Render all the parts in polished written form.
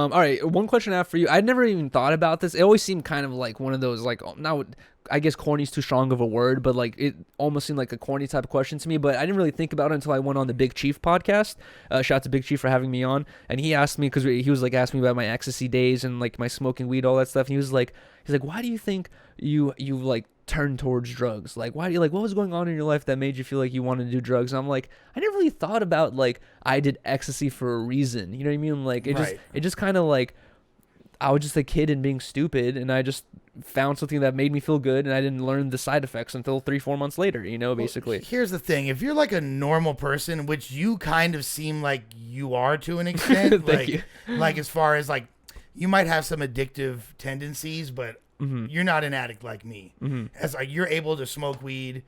All right, one question I have for you. I'd never even thought about this. It always seemed kind of like one of those, like, now, I guess corny's too strong of a word, but like it almost seemed like a corny type of question to me. But I didn't really think about it until I went on the Big Chief podcast. Shout out to Big Chief for having me on. And he asked me, because he was like asking me about my ecstasy days and like my smoking weed, all that stuff. And he's like, why do you think you like turn towards drugs? Like, why do you, like, what was going on in your life that made you feel like you wanted to do drugs? And I'm like, I never really thought about like I did ecstasy for a reason. You know what I mean? Like it just kind of like, I was just a kid and being stupid, and I just found something that made me feel good, and I didn't learn the side effects until 3-4 months later, basically. Well, here's the thing. If you're like a normal person, which you kind of seem like you are to an extent, like as far as like, you might have some addictive tendencies, but you're not an addict like me. As like, you're able to smoke weed,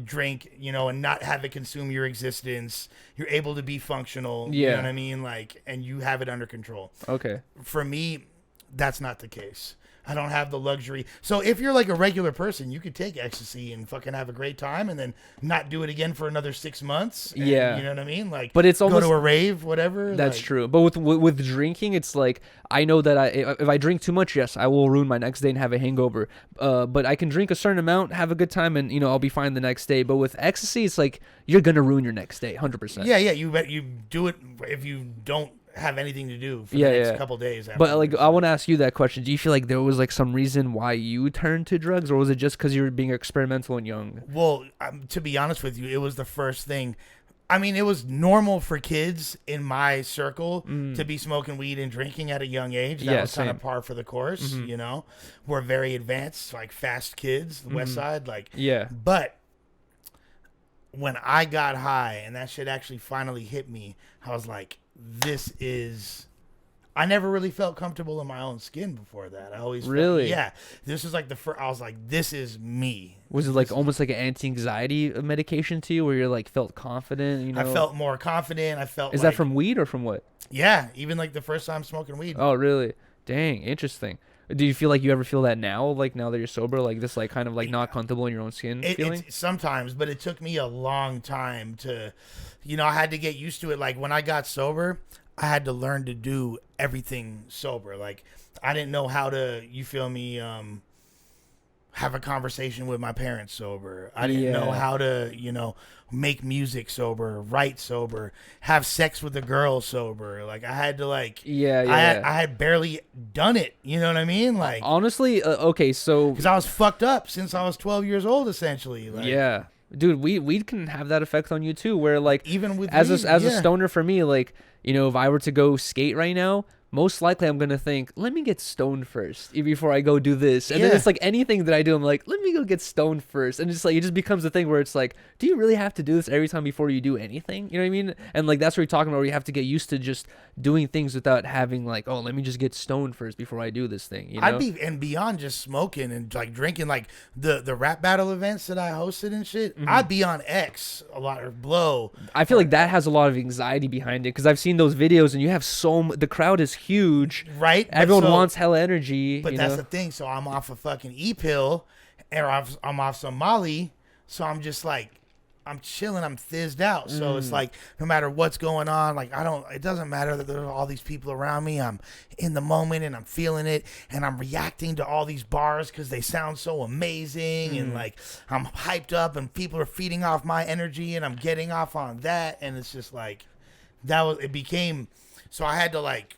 drink, and not have it consume your existence. You're able to be functional. You know what I mean? Like, and you have it under control. Okay. For me, that's not the case. I don't have the luxury. So if you're like a regular person, you could take ecstasy and fucking have a great time and then not do it again for another 6 months. And, you know what I mean? Like, but it's almost, go to a rave, whatever. That's true. But with drinking, it's like, I know that if I drink too much, yes, I will ruin my next day and have a hangover. But I can drink a certain amount, have a good time, and I'll be fine the next day. But with ecstasy, it's like you're gonna ruin your next day, 100%. Yeah. You bet you do it if you don't have anything to do for the next couple days after. But like, I want to ask you that question. Do you feel like there was like some reason why you turned to drugs, or was it just because you were being experimental and young? Well, to be honest with you, it was the first thing. I mean, it was normal for kids in my circle to be smoking weed and drinking at a young age. That was kind of par for the course, We're very advanced, like fast kids, the West Side, like. Yeah. But when I got high and that shit actually finally hit me, I was like, I never really felt comfortable in my own skin before that. I always really, this was like the first. I was like, this is me. Was it like almost like an anti-anxiety medication to you, where you're like felt confident? I felt more confident. I felt. Is that from weed or from what? Yeah, even like the first time smoking weed. Oh, really? Dang, interesting. Do you feel like you ever feel that now? Like now that you're sober, like this, like kind of like not comfortable in your own skin feeling? Sometimes, but it took me a long time to, I had to get used to it. Like when I got sober, I had to learn to do everything sober. Like I didn't know how to, you feel me, have a conversation with my parents sober. I didn't know how to, make music sober, write sober, have sex with a girl sober. Like I had to I had barely done it. You know what I mean? Like honestly, okay, so because I was fucked up since I was 12 years old, essentially. Like, yeah. Dude, weed can have that effect on you too, where like even with as a stoner for me, like, if I were to go skate right now, most likely I'm going to think, let me get stoned first before I go do this. And then it's like anything that I do, I'm like, let me go get stoned first. And it's like, it just becomes a thing where it's like, do you really have to do this every time before you do anything? You know what I mean? And like, that's what you're talking about, where you have to get used to just doing things without having like, oh, let me just get stoned first before I do this thing. And beyond just smoking and like drinking, like the rap battle events that I hosted and shit, I'd be on X a lot, or Blow. I feel like that has a lot of anxiety behind it, because I've seen those videos and you have the crowd is huge, right? Everyone wants hella energy, but that's the thing. So I'm off a fucking E-pill, or I'm off some Molly, so I'm just like, I'm chilling, I'm thizzed out. So it's like, no matter what's going on, like it doesn't matter that there are all these people around me. I'm in the moment and I'm feeling it, and I'm reacting to all these bars because they sound so amazing, and like I'm hyped up and people are feeding off my energy and I'm getting off on that, and it's just like so I had to like,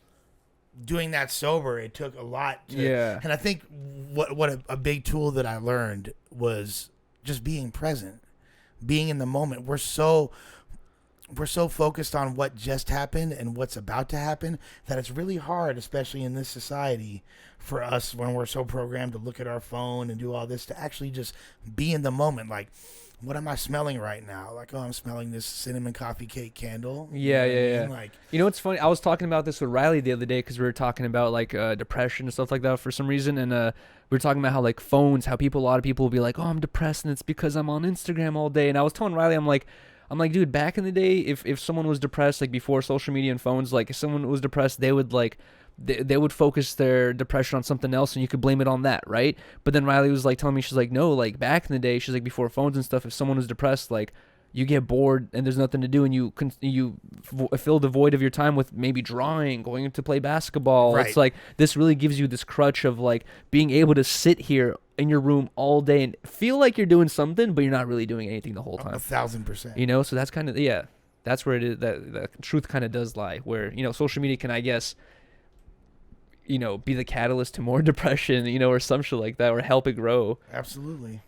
doing that sober, it took a lot to, and I think what a big tool that I learned was just being present, being in the moment. We're so focused on what just happened and what's about to happen that it's really hard, especially in this society, for us, when we're so programmed to look at our phone and do all this, to actually just be in the moment. Like, what am I smelling right now? Like, oh, I'm smelling this cinnamon coffee cake candle. Yeah. Like, it's funny. I was talking about this with Riley the other day, because we were talking about like depression and stuff like that for some reason, and we were talking about how like phones, how a lot of people will be like, oh, I'm depressed and it's because I'm on Instagram all day. And I was telling Riley, I'm like, dude, back in the day, if someone was depressed, like before social media and phones, like if someone was depressed, they would like, they would focus their depression on something else, and you could blame it on that, right? But then Riley was like telling me, she's like, no, like back in the day, she's like, before phones and stuff, if someone was depressed, like you get bored and there's nothing to do, and you fill the void of your time with maybe drawing, going to play basketball. Right. It's like this really gives you this crutch of like being able to sit here in your room all day and feel like you're doing something, but you're not really doing anything the whole time. 1,000%. You know, so that's kind of, yeah, that's where it is. That the truth kind of does lie, where, you know, social media can, I guess, you know, be the catalyst to more depression, you know, or some shit like that, or help it grow. Absolutely.